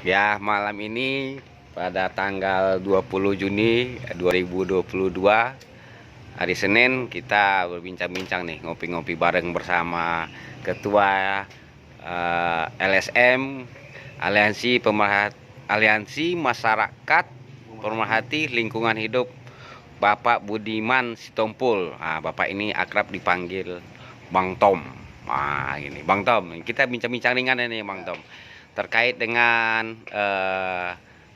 Ya, malam ini pada tanggal 20 Juni 2022 hari Senin kita berbincang-bincang nih, ngopi-ngopi bareng bersama Ketua LSM Aliansi Masyarakat Pemerhati Lingkungan Hidup Bapak Budiman Sitompul. Bapak ini akrab dipanggil Bang Tom. Ini Bang Tom. Kita bincang-bincang ringan ini Bang Tom. Terkait dengan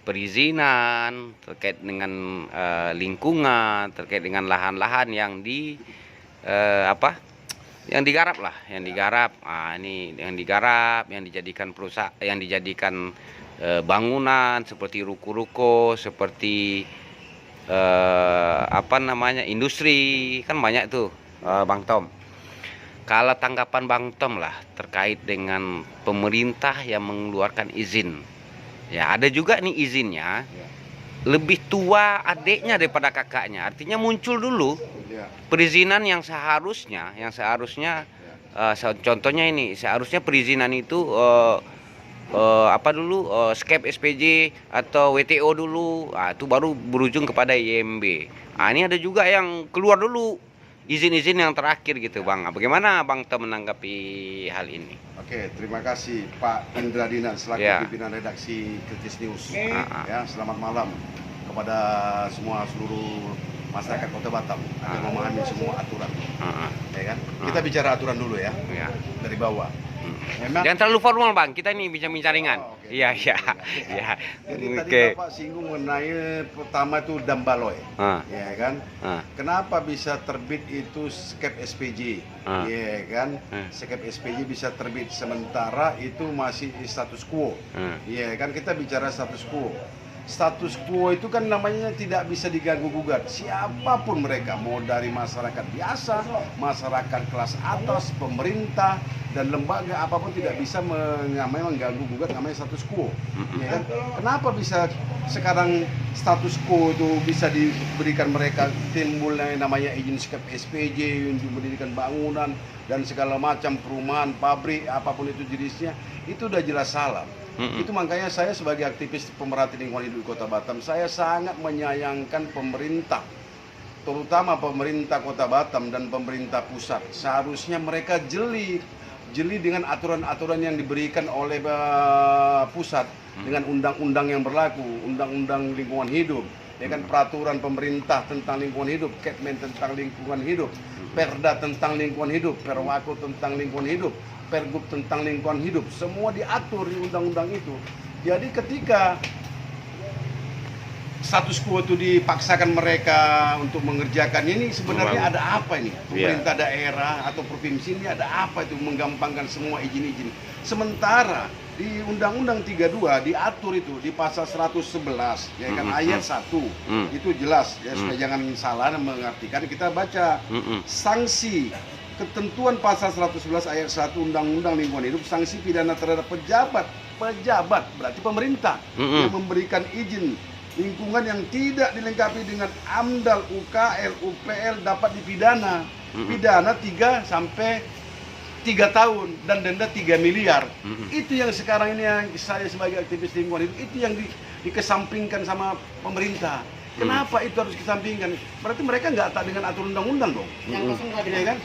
perizinan, terkait dengan lingkungan, terkait dengan lahan-lahan yang digarap lah, yang digarap. Ini yang digarap, yang dijadikan perusahaan, yang dijadikan bangunan seperti ruko-ruko, seperti industri, kan banyak tuh, Bang Tom. Kalau tanggapan Bang Tom lah terkait dengan pemerintah yang mengeluarkan izin. Ya, ada juga nih izinnya lebih tua adiknya daripada kakaknya. Artinya muncul dulu perizinan yang seharusnya contohnya ini, seharusnya perizinan itu skep SPJ atau WTO dulu. Itu baru berujung kepada IMB. Ini ada juga yang keluar dulu izin-izin yang terakhir gitu, Bang. Bagaimana Bang Tom menanggapi hal ini? Oke, terima kasih Pak Indra Dinan selaku pimpinan redaksi Kritis News. Ya, selamat malam kepada seluruh masyarakat Kota Batam agar memahami semua aturan. Ya kan? Kita bicara aturan dulu ya. Dari bawah. Memang jangan terlalu formal, Bang. Kita ini bincang-bincang ringan. Iya. Jadi tadi Bapak singgung mengenai pertama itu Dambaloi. Ya kan? Kenapa bisa terbit itu skep SPJ? Ya kan? Skep SPJ bisa terbit sementara itu masih status quo. Ya kan, kita bicara status quo. Status quo itu kan namanya tidak bisa diganggu-gugat. Siapapun mereka, mau dari masyarakat biasa, masyarakat kelas atas, pemerintah, dan lembaga apapun tidak bisa mengganggu-gugat namanya status quo. Ya kan? Kenapa bisa sekarang status quo itu bisa diberikan mereka, timbul namanya izin skep SPJ untuk mendirikan bangunan dan segala macam perumahan, pabrik, apapun itu jenisnya, itu udah jelas salah. Itu makanya saya sebagai aktivis pemerhati lingkungan hidup di Kota Batam, saya sangat menyayangkan pemerintah, terutama pemerintah Kota Batam dan pemerintah pusat. Seharusnya mereka jeli dengan aturan-aturan yang diberikan oleh pusat dengan undang-undang yang berlaku, undang-undang lingkungan hidup, ya kan, peraturan pemerintah tentang lingkungan hidup, Kepmen tentang lingkungan hidup, Perda tentang lingkungan hidup, Perwako tentang lingkungan hidup, Pergub tentang lingkungan hidup, semua diatur di undang-undang itu. Jadi ketika status quo itu dipaksakan mereka untuk mengerjakan ini, sebenarnya ada apa ini? Pemerintah daerah atau provinsi ini ada apa itu menggampangkan semua izin-izin? Sementara di Undang-Undang 32 diatur itu di pasal 111, ya kan, ayat 1. Itu jelas ya, supaya jangan salah mengartikan, kita baca sanksi ketentuan pasal 111 ayat 1 Undang-Undang Lingkungan Hidup, sanksi pidana terhadap pejabat berarti pemerintah yang memberikan izin lingkungan yang tidak dilengkapi dengan AMDAL, UKL, UPL dapat dipidana. Pidana 3 sampai 3 tahun dan denda 3 miliar. Itu yang sekarang ini yang saya sebagai aktivis lingkungan itu yang dikesampingkan sama pemerintah. Kenapa itu harus dikesampingkan? Berarti mereka nggak taat dengan aturan undang-undang dong. Yang kosong tadi kan?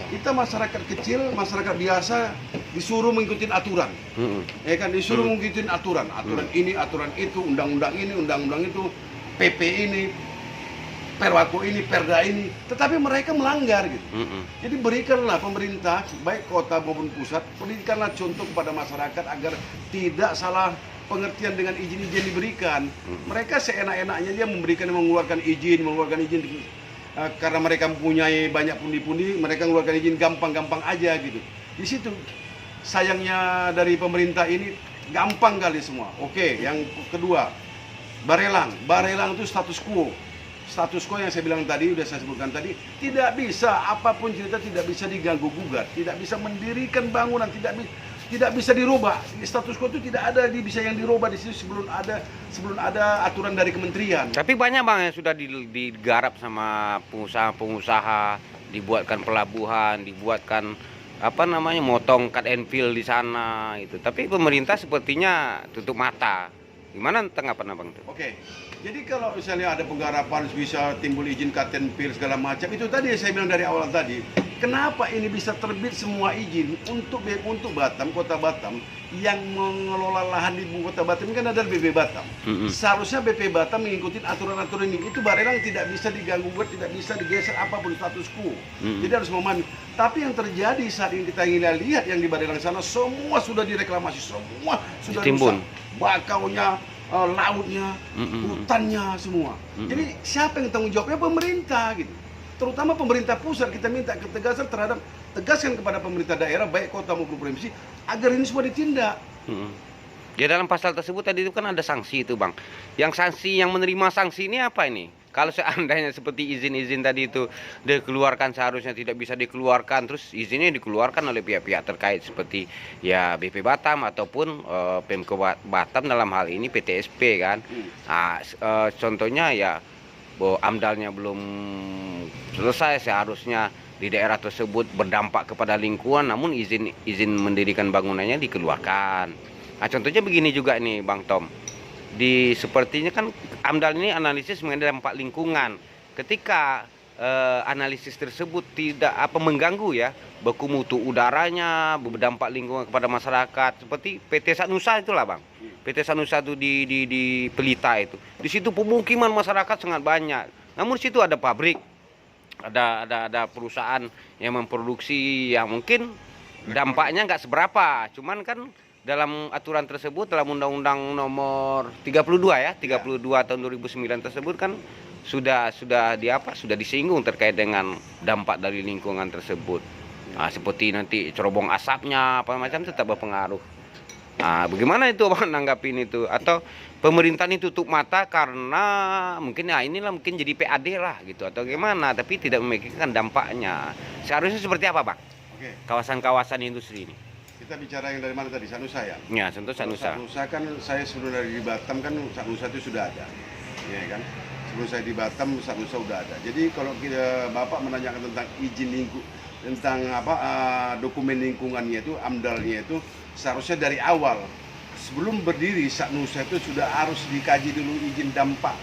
Kita masyarakat kecil, masyarakat biasa disuruh mengikuti aturan, ya kan, disuruh mengikuti aturan ini, aturan itu, undang-undang ini, undang-undang itu, PP ini, Perwako ini, Perda ini, tetapi mereka melanggar gitu. Jadi berikanlah pemerintah, baik kota maupun pusat, berikanlah contoh kepada masyarakat agar tidak salah pengertian dengan izin-izin diberikan. Mereka seenak-enaknya dia mengeluarkan izin karena mereka mempunyai banyak pundi-pundi, mereka mengeluarkan izin gampang-gampang aja gitu. Di situ sayangnya dari pemerintah ini gampang kali semua. Oke, yang kedua, Barelang itu status quo yang saya bilang tadi, udah saya sebutkan tadi, tidak bisa, apapun cerita tidak bisa diganggu-gugat, tidak bisa mendirikan bangunan, tidak bisa dirubah. Status quo itu tidak ada bisa yang dirubah di situ sebelum ada aturan dari kementerian. Tapi banyak, Bang, yang sudah digarap sama pengusaha-pengusaha, dibuatkan pelabuhan, dibuatkan apa namanya, motong cut and fill di sana itu. Tapi pemerintah sepertinya tutup mata. Gimana tanggapan Abang tuh? Oke. Jadi kalau misalnya ada penggarapan bisa timbul izin cut and fill segala macam, itu tadi saya bilang dari awal tadi, kenapa ini bisa terbit semua izin untuk Batam, Kota Batam yang mengelola lahan di ibu kota Batam kan ada BP Batam. Seharusnya BP Batam mengikuti aturan-aturan ini. Itu Barelang tidak bisa diganggu, tidak bisa digeser apapun status quo. Jadi harus memahami. Tapi yang terjadi saat ini kita ingin lihat yang di Barelang sana semua sudah direklamasi, semua sudah ditimbun. Bakaunya, lautnya, hutannya semua. Jadi siapa yang tanggung jawabnya? Pemerintah gitu. Terutama pemerintah pusat, kita minta ketegasan tegaskan kepada pemerintah daerah baik kota maupun provinsi agar ini semua ditindak. Ya dalam pasal tersebut tadi itu kan ada sanksi itu Bang. Yang sanksi, yang menerima sanksi ini apa ini? Kalau seandainya seperti izin-izin tadi itu dikeluarkan seharusnya tidak bisa dikeluarkan, terus izinnya dikeluarkan oleh pihak-pihak terkait seperti ya BP Batam ataupun Pemko Batam dalam hal ini PTSP kan. Nah, contohnya ya AMDALnya belum selesai, seharusnya di daerah tersebut berdampak kepada lingkungan, namun izin mendirikan bangunannya dikeluarkan. Nah, contohnya begini juga nih Bang Tom. Sepertinya kan AMDAL ini analisis mengenai dampak lingkungan. Ketika analisis tersebut tidak mengganggu ya baku mutu udaranya, berdampak lingkungan kepada masyarakat, seperti PT Sanusa itulah Bang. PT Sanusa itu di Pelita itu. Di situ pemukiman masyarakat sangat banyak. Namun di situ ada pabrik, ada perusahaan yang memproduksi yang mungkin dampaknya nggak seberapa. Cuman kan dalam aturan tersebut, dalam Undang-Undang nomor 32 ya, 32 tahun 2009 tersebut kan sudah disinggung terkait dengan dampak dari lingkungan tersebut. Nah, seperti nanti cerobong asapnya apa macam tetap berpengaruh. Nah, bagaimana itu Bang nanggapin itu? Atau pemerintah ini tutup mata karena mungkin ya inilah mungkin jadi PAD lah gitu atau gimana, tapi tidak memikirkan dampaknya. Seharusnya seperti apa Bang? Oke. Kawasan-kawasan industri ini. Kita bicara yang dari mana tadi? Sanusa ya? Ya, contoh Sanusa. Sanusa kan saya sebelum dari Batam kan Sanusa itu sudah ada. Ya kan? Sebelum saya di Batam Sanusa sudah ada. Jadi kalau Bapak menanyakan tentang izin tentang dokumen lingkungannya itu, AMDALnya itu seharusnya dari awal sebelum berdiri Sanusa itu sudah harus dikaji dulu izin dampak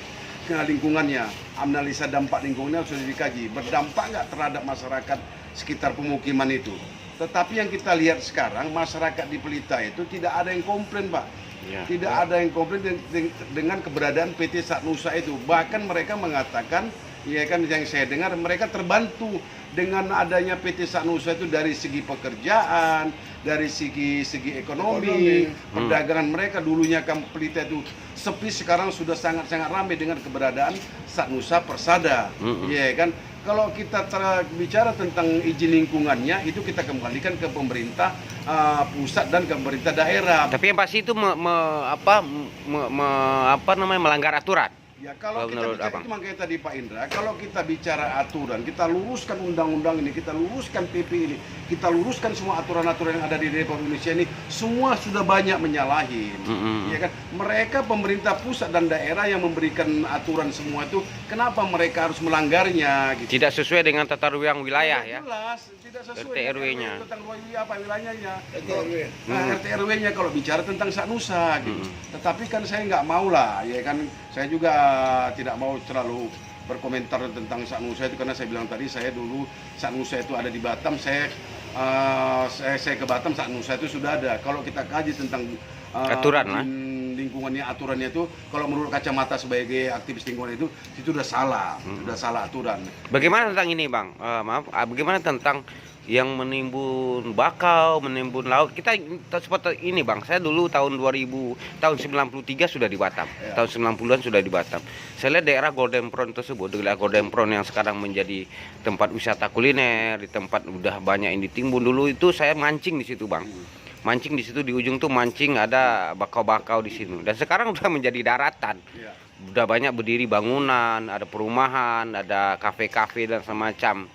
ke lingkungannya, analisa dampak lingkungannya sudah dikaji, berdampak nggak terhadap masyarakat sekitar pemukiman itu. Tetapi yang kita lihat sekarang masyarakat di Pelita itu tidak ada yang komplain Pak. Ya, tidak ada yang komplain dengan keberadaan PT Sanusa itu. Bahkan mereka mengatakan, ya kan yang saya dengar mereka terbantu dengan adanya PT Sanusa itu dari segi pekerjaan, dari segi ekonomi. Perdagangan mereka dulunya kan Pelita itu sepi, sekarang sudah sangat-sangat ramai dengan keberadaan Sanusa Persada. Ya kan? Kalau kita bicara tentang izin lingkungannya itu kita kembalikan ke pemerintah pusat dan ke pemerintah daerah. Tapi yang pasti itu melanggar aturan. Ya kalau kita bicara itu makanya tadi Pak Indra, kalau kita bicara aturan, kita luruskan undang-undang ini, kita luruskan PP ini, kita luruskan semua aturan-aturan yang ada di Republik Indonesia ini, semua sudah banyak menyalahin. Ya kan? Mereka pemerintah pusat dan daerah yang memberikan aturan semua itu, kenapa mereka harus melanggarnya? Gitu. Tidak sesuai dengan tata ruang wilayah ya? Jelas, tidak sesuai RT RW-nya. Tentang wilayahnya. RT RW-nya kalau bicara tentang Sanusa gitu. Tetapi kan saya nggak mau lah, ya kan? Saya juga tidak mau terlalu berkomentar tentang Sanusa itu karena saya bilang tadi saya dulu Sanusa itu ada di Batam, saya ke Batam Sanusa itu sudah ada. Kalau kita kaji tentang aturan lingkungannya, aturannya itu kalau menurut kacamata sebagai aktivis lingkungan itu sudah salah, sudah salah aturan. Bagaimana tentang ini Bang? Bagaimana tentang yang menimbun bakau, menimbun laut? Kita seperti ini Bang, saya dulu tahun 93 sudah di Batam. Ya. Tahun 90-an sudah di Batam. Saya lihat daerah Golden Prawn tersebut, daerah Golden Prawn yang sekarang menjadi tempat wisata kuliner, di tempat udah banyak yang ditimbun. Dulu itu saya mancing di situ Bang. Mancing di situ di ujung tuh mancing, ada bakau-bakau di sini. Dan sekarang udah menjadi daratan. Ya. Udah banyak berdiri bangunan, ada perumahan, ada kafe-kafe dan semacam.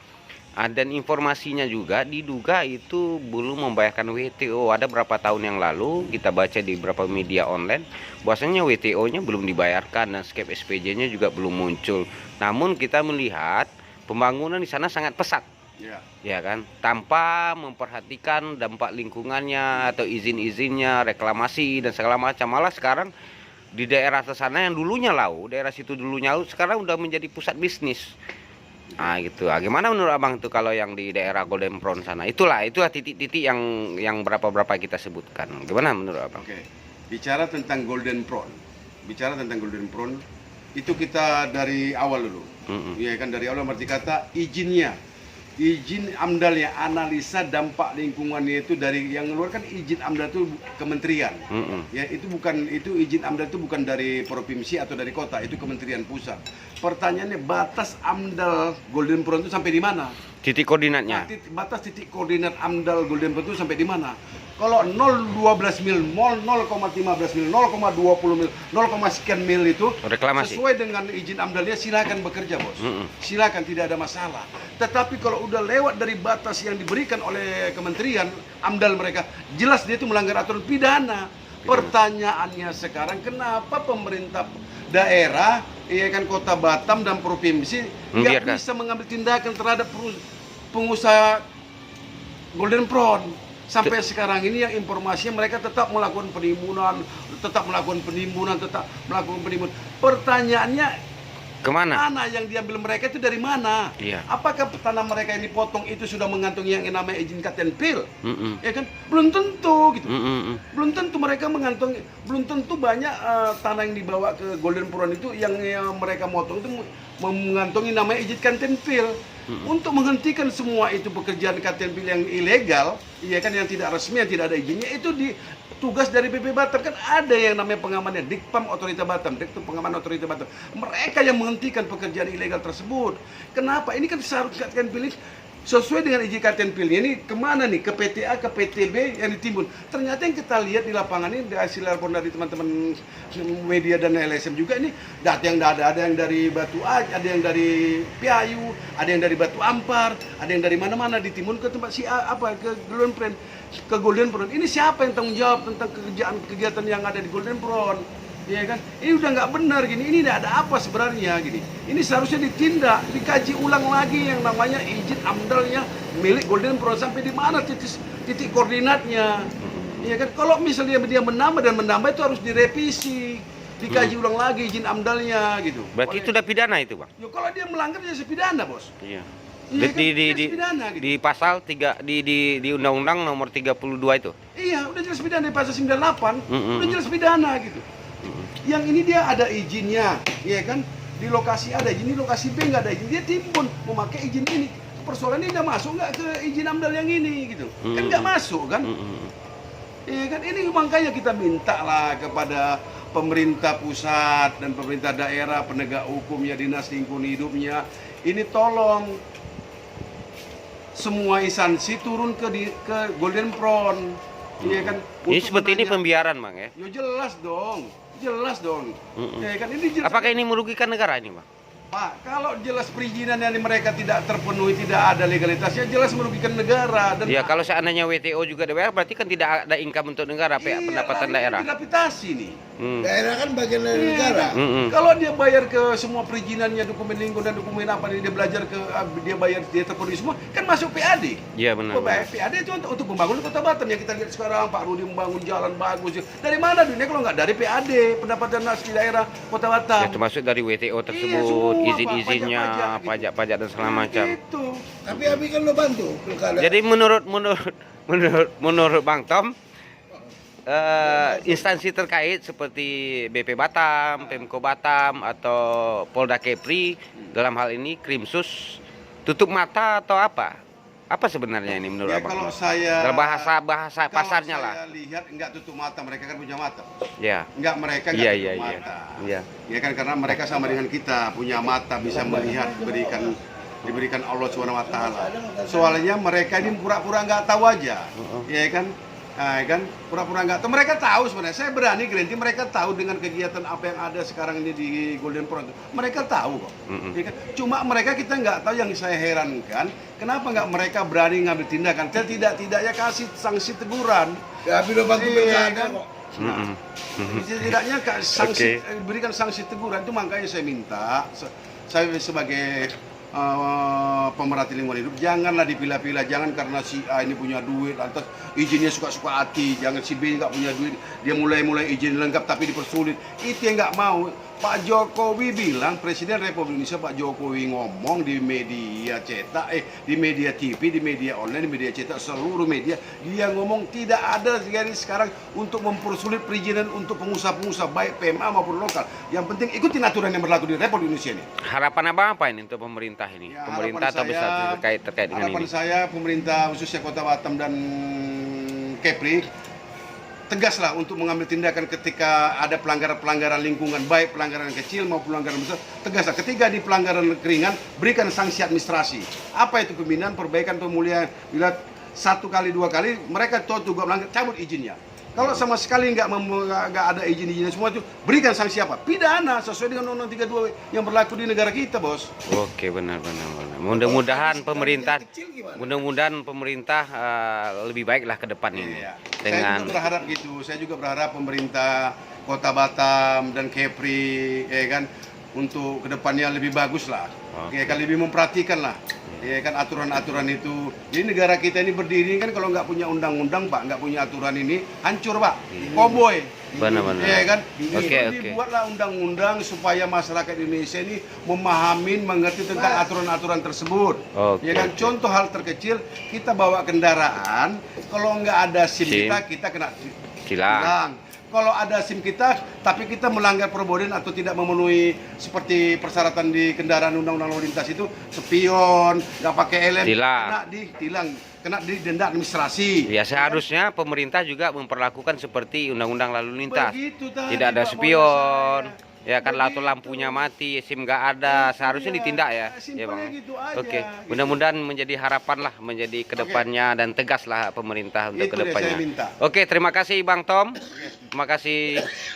Dan informasinya juga diduga itu belum membayarkan WTO. Ada berapa tahun yang lalu kita baca di beberapa media online bahwasanya WTO-nya belum dibayarkan dan skep SPJ-nya juga belum muncul. Namun kita melihat pembangunan di sana sangat pesat. ya kan, tanpa memperhatikan dampak lingkungannya atau izin-izinnya, reklamasi dan segala macam. Malah sekarang di daerah sana yang dulunya laut, daerah situ dulunya laut, sekarang udah menjadi pusat bisnis. Nah gitu. Gimana menurut abang itu kalau yang di daerah Golden Prawn sana? Itulah titik-titik yang berapa kita sebutkan. Gimana menurut abang? Oke. Bicara tentang Golden Prawn, itu kita dari awal dulu. Ya kan, dari awal berarti kata izin AMDAL-nya, analisa dampak lingkungannya itu dari yang mengeluarkan izin AMDAL itu kementerian. Ya, itu izin AMDAL itu bukan dari provinsi atau dari kota, itu kementerian pusat. Pertanyaannya, batas AMDAL Golden Prawn itu sampai di mana? Titik koordinatnya. Batas titik koordinat AMDAL Golden Prawn itu sampai di mana? Kalau 0,12 mil, 0,15 mil, 0,20 mil, 0, sekian mil itu reklamasi. Sesuai dengan izin AMDAL-nya, silakan bekerja, bos. Silakan, tidak ada masalah. Tetapi kalau udah lewat dari batas yang diberikan oleh kementerian AMDAL mereka, jelas dia itu melanggar aturan pidana. Pertanyaannya sekarang, kenapa pemerintah daerah, ya kan, kota Batam dan provinsi nggak bisa mengambil tindakan terhadap pengusaha Golden Prawn? Sampai sekarang ini yang informasinya mereka tetap melakukan penimbunan. Pertanyaannya, kemana? Mana yang diambil mereka itu dari mana? Iya. Apakah tanah mereka yang dipotong itu sudah mengantongi yang namanya izin cut and fill? Ya kan? Belum tentu gitu. Belum tentu mereka mengantongi, belum tentu banyak tanah yang dibawa ke Golden Prawn itu yang mereka motong itu mengantongi namanya izin cut and fill. Untuk menghentikan semua itu pekerjaan cut and fill yang ilegal, ya kan, yang tidak resmi, yang tidak ada izinnya, itu tugas dari BP Batam. Kan ada yang namanya pengamannya, Dikpam Otorita Batam, Direktur Pengaman Otorita Batam. Mereka yang menghentikan pekerjaan ilegal tersebut. Kenapa? Ini kan seharusnya cut and fill sesuai dengan izin cut and fill-nya ini kemana nih? Ke PTA, ke PTB yang ditimbun. Ternyata yang kita lihat di lapangan ini, hasil laporan dari teman-teman media dan LSM juga, ini data yang ada yang dari Batu Aj, ada yang dari Piayu, ada yang dari Batu Ampar, ada yang dari mana-mana ditimbun ke tempat ke Golden Prawn. Ini siapa yang tanggung jawab tentang kegiatan yang ada di Golden Prawn? Ya kan, ini udah nggak benar gini. Ini ada apa sebenarnya gini? Ini seharusnya ditindak, dikaji ulang lagi yang namanya izin AMDAL-nya milik Golden Prawn, sampai di mana titik koordinatnya. Ya kan, kalau misalnya dia menambah itu harus direvisi, dikaji ulang lagi izin AMDAL-nya gitu. Berarti itu udah pidana itu, Bang? Ya, kalau dia melanggar ya pidana, bos. Iya. Iya kan? Pidana, gitu. Di pasal 3 di Undang-Undang nomor 32 itu. Iya, udah jelas pidana di pasal 98. Udah jelas pidana gitu. Yang ini dia ada izinnya, ya kan? Di lokasi ada izin, di lokasi B nggak ada izin, dia timbun memakai izin ini. Persoalan ini udah masuk nggak ke izin AMDAL yang ini gitu? Kan nggak masuk kan? Ya kan, ini makanya kita minta lah kepada pemerintah pusat dan pemerintah daerah, penegak hukumnya, dinas lingkungan hidupnya, ini tolong semua instansi turun ke Golden Prawn. Iya kan? Ini seperti ini pembiaran, Bang, ya? Ya jelas dong. Ya kan, ini jelas. Apakah ini merugikan negara ini, Bang? Pak, kalau jelas perizinan yang mereka tidak terpenuhi, tidak ada legalitasnya, jelas merugikan negara. Dan ya, kalau seandainya WTO juga daerah, berarti kan tidak ada income untuk negara, pendapatan daerah. Gravitasi nih. Daerah kan bagian dari negara. Kalau dia bayar ke semua perizinannya, dokumen lingkungan dan dokumen apa nih, dia belajar dia bayar, dia terpenuhi semua, kan masuk PAD. Iya, benar. PAD itu untuk membangun kota Batam yang kita lihat sekarang. Pak Rudi membangun jalan bagus. Dari mana dunia kalau nggak dari PAD, pendapatan asli daerah kota Batam? Ya, termasuk dari WTO tersebut. Izin-izinnya, pajak-pajak dan segala macam. Gitu. Tapi Abi kan lo bantu pilkada. Jadi menurut Bang Tom, instansi terkait seperti BP Batam, Pemko Batam atau Polda Kepri dalam hal ini Krimsus tutup mata atau apa? Apa sebenarnya ini menurut Ya, Abang? kalau saya Dalam bahasa pasarnya lah. Kalau saya lihat enggak tutup mata, mereka kan punya mata. Ya. Mereka Iya, tutup iya, mata. Iya. Ya kan, karena mereka sama dengan kita, punya mata, bisa melihat, diberikan Allah SWT. Soalnya mereka ini pura-pura nggak tahu aja. Ya kan? Pura-pura nggak tahu. Mereka tahu sebenarnya. Saya berani garanti mereka tahu dengan kegiatan apa yang ada sekarang ini di Golden Prawn. Mereka tahu kok. Ya kan? Cuma kita nggak tahu. Yang saya herankan, kenapa nggak mereka berani ngambil tindakan? Tidak-tidaknya kasih sanksi teguran. Ya, Abi lo bantu pilkada kok. Setidaknya berikan sanksi teguran. Itu makanya saya minta, saya sebagai pemerhati lingkungan hidup, janganlah dipilah-pilah. Jangan karena si A ini punya duit, lantas izinnya suka-suka hati. Jangan si B nggak punya duit, dia mulai izin lengkap tapi dipersulit. Itu yang nggak mau. Pak Jokowi bilang, Presiden Republik Indonesia Pak Jokowi ngomong di media cetak, di media TV, di media online, di media cetak, seluruh media, dia ngomong tidak ada sekarang untuk mempersulit perizinan untuk pengusaha-pengusaha baik PMA maupun lokal. Yang penting ikutin aturan yang berlaku di Republik Indonesia ini. Harapan apa ini untuk pemerintah ini? Ya, pemerintah atau bisa terkait dengan harapan ini? saya pemerintah khususnya Kota Batam dan Kepri tegaslah untuk mengambil tindakan ketika ada pelanggaran lingkungan, baik pelanggaran kecil maupun pelanggaran besar. Tegaslah ketika di pelanggaran ringan berikan sanksi administrasi. Apa itu pembinaan, perbaikan, pemulihan. Bila 1 kali 2 kali mereka tahu juga melanggar, cabut izinnya. Kalau sama sekali nggak ada izin-izinnya semua itu, berikan sanksi apa? Pidana sesuai dengan Undang-Undang 32 yang berlaku di negara kita, Bos. Oke, benar. Mudah-mudahan pemerintah lebih baiklah ke depan ini. Iya. Dengan Saya juga berharap gitu. Saya juga berharap pemerintah Kota Batam dan Kepri, ya kan, untuk kedepannya lebih bagus lah. Ya kan, lebih memperhatikan lah. Ya kan, aturan-aturan itu. Jadi negara kita ini berdiri kan kalau nggak punya undang-undang, Pak, nggak punya aturan ini, hancur, Pak. Koboi. Benar-benar. Ya kan? Oke. Dibuatlah undang-undang supaya masyarakat Indonesia ini memahami, mengerti tentang aturan-aturan tersebut. Ya kan? Contoh hal terkecil, kita bawa kendaraan, kalau nggak ada SIM kita kena tilang. Kalau ada SIM kita, tapi kita melanggar perboden atau tidak memenuhi seperti persyaratan di kendaraan undang-undang lalu lintas itu, spion, nggak pakai helm, kena ditilang, kena didenda administrasi. Ya, seharusnya pemerintah juga memperlakukan seperti undang-undang lalu lintas. Tadi, tidak ada Pak, spion. Ya kan, lampunya mati, SIM nggak ada, seharusnya ditindak ya, ya Bang. Gitu aja, Oke, gitu. mudah-mudahan menjadi harapan lah, menjadi kedepannya dan tegaslah pemerintah untuk Itu dia saya kedepannya. minta. Oke, terima kasih Bang Tom, terima kasih.